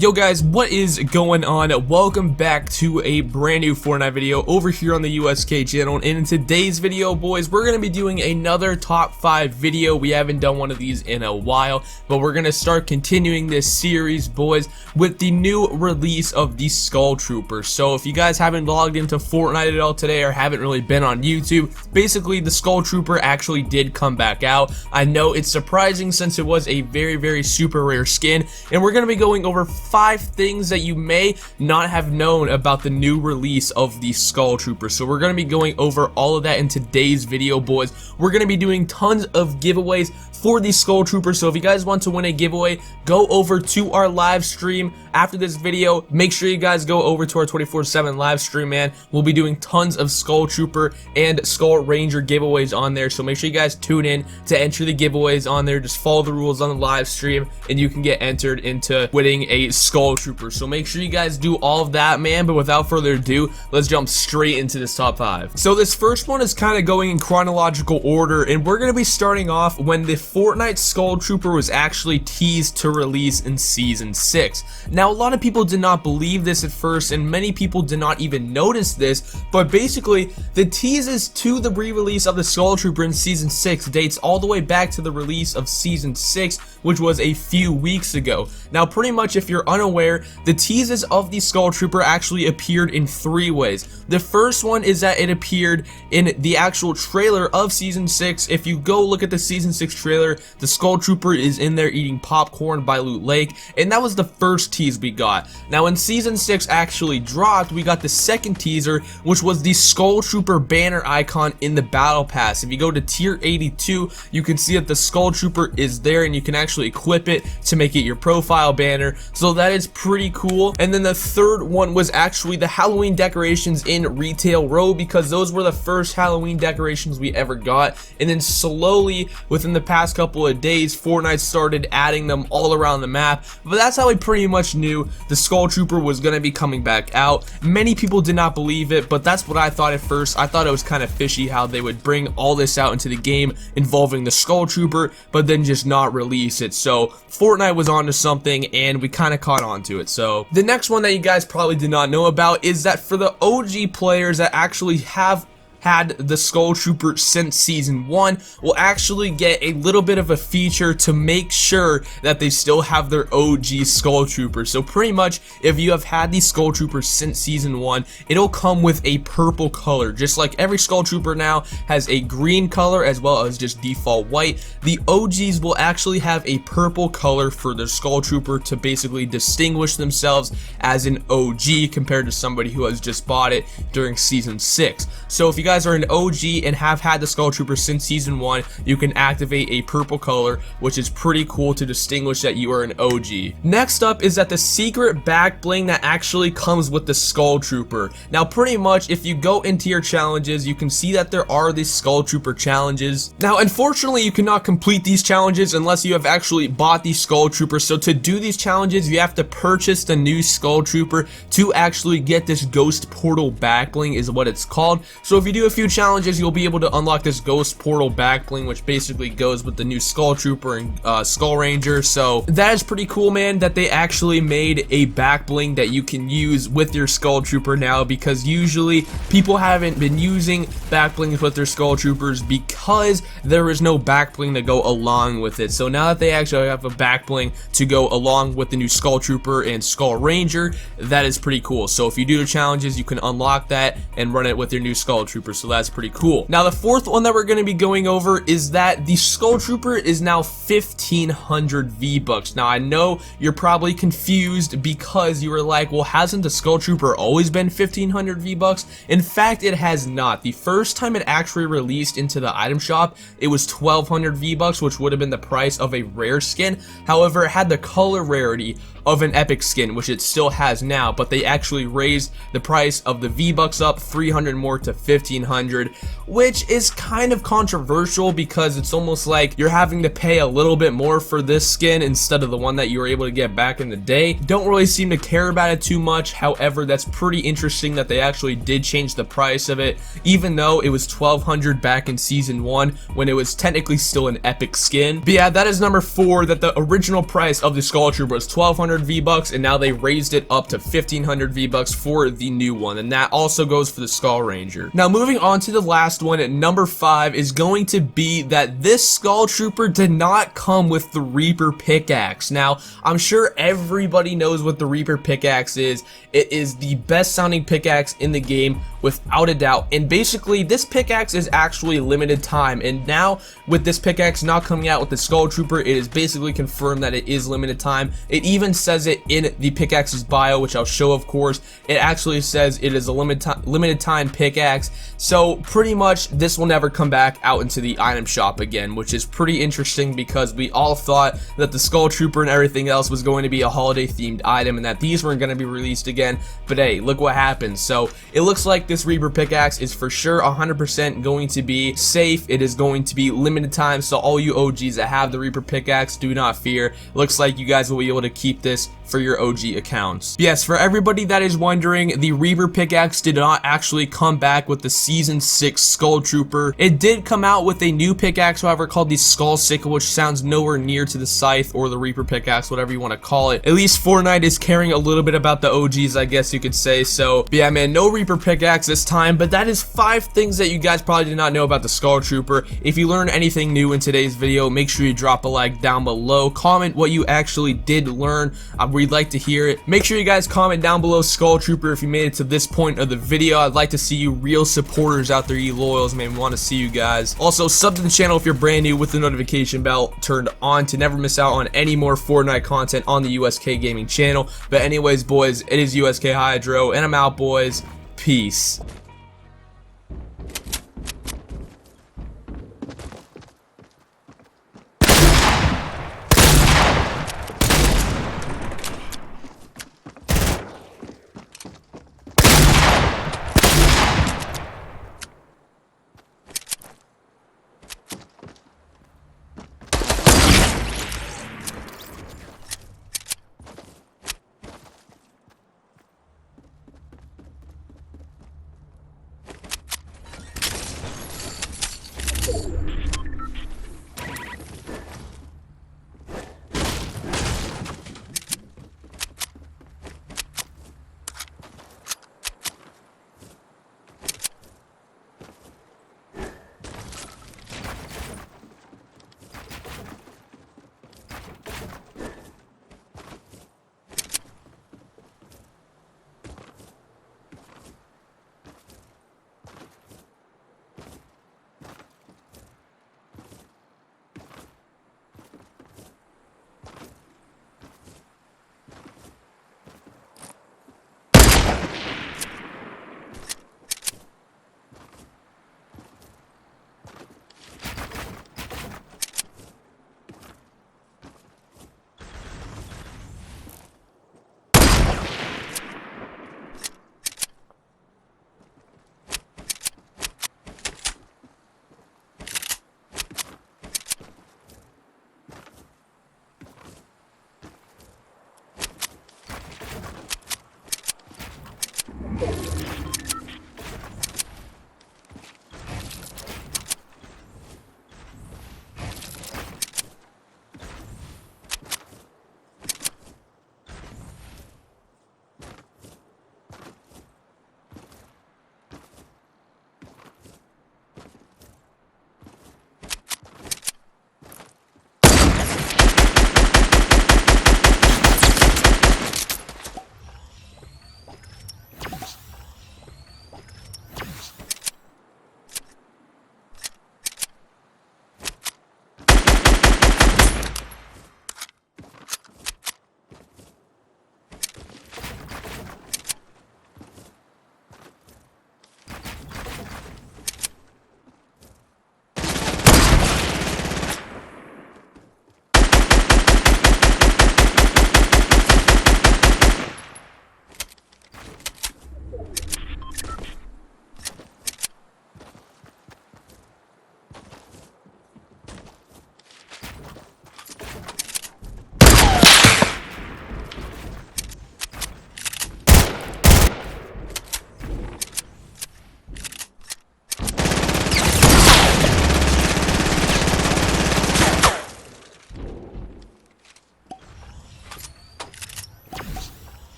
Yo guys, what is going on? Welcome back to a brand new Fortnite video over here on the USK channel. And in today's video, boys, we're going to be doing another top 5 video. We haven't done one of these in a while, but we're going to start continuing this series, boys, with the new release of the Skull Trooper. So if you guys haven't logged into Fortnite at all today or haven't really been on YouTube, basically the Skull Trooper actually did come back out. I know it's surprising since it was a very super rare skin, and we're going to be going over 5 things that you may not have known about the new release of the Skull Trooper. So we're going to be going over all of that in today's video, boys. We're going to be doing tons of giveaways for the Skull Trooper. So if you guys want to win a giveaway, go over to our live stream after this video. Make sure you guys go over to our 24/7 live stream, man. We'll be doing tons of Skull Trooper and Skull Ranger giveaways on there, so make sure you guys tune in to enter the giveaways on there. Just follow the rules on the live stream and you can get entered into winning a Skull Trooper. So make sure you guys do all of that, man. But without further ado, let's jump straight into this top 5. So this first one is kind of going in chronological order, and we're going to be starting off when the Fortnite Skull Trooper was actually teased to release in Season 6. Now, a lot of people did not believe this at first, and many people did not even notice this, but basically, the teases to the re-release of the Skull Trooper in Season 6 dates all the way back to the release of Season 6, which was a few weeks ago. Now, pretty much, if you're unaware, the teases of the Skull Trooper actually appeared in 3 ways. The first one is that it appeared in the actual trailer of Season 6. If you go look at the Season 6 trailer, the Skull Trooper is in there eating popcorn by Loot Lake, and that was the first tease we got. Now, when Season 6 actually dropped, we got the second teaser, which was the Skull Trooper banner icon in the Battle Pass. If you go to Tier 82, you can see that the Skull Trooper is there, and you can actually equip it to make it your profile banner, so that is pretty cool. And then the third one was actually the Halloween decorations in Retail Row, because those were the first Halloween decorations we ever got, and then slowly, within the past couple of days, Fortnite started adding them all around the map. But that's how we pretty much knew the Skull Trooper was going to be coming back out. Many people did not believe it, but that's what I thought at first. I thought it was kind of fishy how they would bring all this out into the game involving the Skull Trooper, but then just not release it. So Fortnite was onto something, and we kind of caught on to it. So the next one that you guys probably did not know about is that for the OG players that actually have had the Skull Trooper since Season 1, will actually get a little bit of a feature to make sure that they still have their OG Skull Trooper. So pretty much, if you have had the Skull Trooper since Season 1, it'll come with a purple color. Just like every Skull Trooper now has a green color as well as just default white, the OGs will actually have a purple color for their Skull Trooper to basically distinguish themselves as an OG compared to somebody who has just bought it during Season 6. So if you guys are an OG and have had the Skull Trooper since Season 1, you can activate a purple color, which is pretty cool to distinguish that you are an OG. Next up is that the secret back bling that actually comes with the Skull Trooper. Now, pretty much, if you go into your challenges, you can see that there are these Skull Trooper challenges. Now, unfortunately, you cannot complete these challenges unless you have actually bought the Skull Trooper. So to do these challenges, you have to purchase the new Skull Trooper to actually get this Ghost Portal back bling, is what it's called. So if you do a few challenges, you'll be able to unlock this Ghost Portal back bling, which basically goes with the new Skull Trooper and Skull Ranger. So that is pretty cool, man, that they actually made a back bling that you can use with your Skull Trooper now, because usually people haven't been using back blings with their Skull Troopers because there is no back bling to go along with it. So now that they actually have a back bling to go along with the new Skull Trooper and Skull Ranger, that is pretty cool. So if you do the challenges, you can unlock that and run it with your new Skull Trooper. So that's pretty cool. Now, the fourth one that we're going to be going over is that the Skull Trooper is now 1,500 V-Bucks. Now, I know you're probably confused because you were like, well, hasn't the Skull Trooper always been 1,500 V-Bucks? In fact, it has not. The first time it actually released into the item shop, it was 1,200 V-Bucks, which would have been the price of a rare skin. However, it had the color rarity of an epic skin, which it still has now, but they actually raised the price of the V-Bucks up 300 more to 1,500 1500, which is kind of controversial because it's almost like you're having to pay a little bit more for this skin instead of the one that you were able to get back in the day. Don't really seem to care about it too much. However, that's pretty interesting that they actually did change the price of it, even though it was 1200 back in season 1 when it was technically still an epic skin. But yeah, that is number 4, that the original price of the Skull Trooper was 1200 V-Bucks and now they raised it up to 1500 V-Bucks for the new one, and that also goes for the Skull Ranger. Now moving on to the last one at number 5 is going to be that this Skull Trooper did not come with the Reaper Pickaxe. Now I'm sure everybody knows what the Reaper Pickaxe is. It is the best sounding pickaxe in the game without a doubt, and basically this pickaxe is actually limited time, and now with this pickaxe not coming out with the Skull Trooper, it is basically confirmed that it is limited time. It even says it in the pickaxe's bio, which I'll show of course. It actually says it is a limited time pickaxe, so pretty much this will never come back out into the item shop again, which is pretty interesting because we all thought that the Skull Trooper and everything else was going to be a holiday themed item and that these weren't going to be released again, but hey, look what happened. So it looks like this Reaper Pickaxe is for sure 100% going to be safe. It is going to be limited time, so all you OGs that have the Reaper Pickaxe, do not fear. Looks like you guys will be able to keep this for your OG accounts. Yes, for everybody that is wondering, the Reaper Pickaxe did not actually come back with the Season 6 Skull Trooper. It did come out with a new pickaxe, however, called the Skull Sickle, which sounds nowhere near to the Scythe or the Reaper Pickaxe, whatever you want to call it. At least Fortnite is caring a little bit about the OGs, I guess you could say. So yeah, man, no Reaper Pickaxe this time, but that is 5 things that you guys probably did not know about the Skull Trooper. If you learned anything new in today's video, make sure you drop a like down below. Comment what you actually did learn. We'd like to hear it. Make sure you guys comment down below Skull Trooper if you made it to this point of the video. I'd like to see you real supporters out there, you loyals, man. We want to see you guys. Also, sub to the channel if you're brand new with the notification bell turned on to never miss out on any more Fortnite content on the USK Gaming channel. But anyways, boys, it is USK Hydro, and I'm out, boys. Peace.